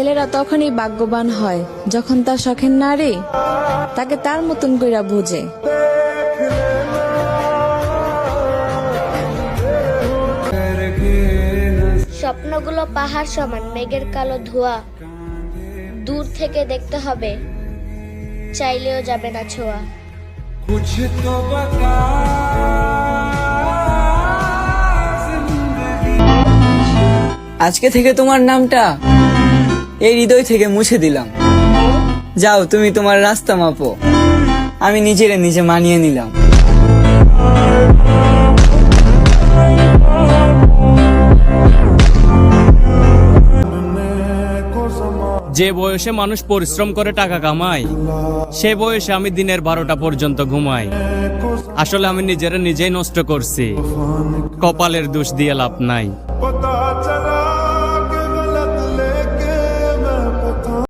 ছেলেরা তখনই ভাগ্যবান হয় যখন তার শখের নারী তাকে তার মতন কইরা বুঝে। স্বপ্নগুলো পাহাড় সমান, মেঘের কালো ধোঁয়া, দূর থেকে দেখতে হবে, চাইলেও যাবে না ছোঁয়া। আজকে থেকে তোমার নামটা এই হৃদয় থেকে মুছে দিলাম। যাও তুমি তোমার রাস্তা মাপো, আমি নিজেরে নিজে মানিয়ে নিলাম। যে বয়সে মানুষ পরিশ্রম করে টাকা কামায়, সে বয়সে আমি দিনের 12টা পর্যন্ত ঘুমাই। আসলে আমি নিজেরা নিজেই নষ্ট করছি, কপালের দোষ দিয়ে লাভ নাই।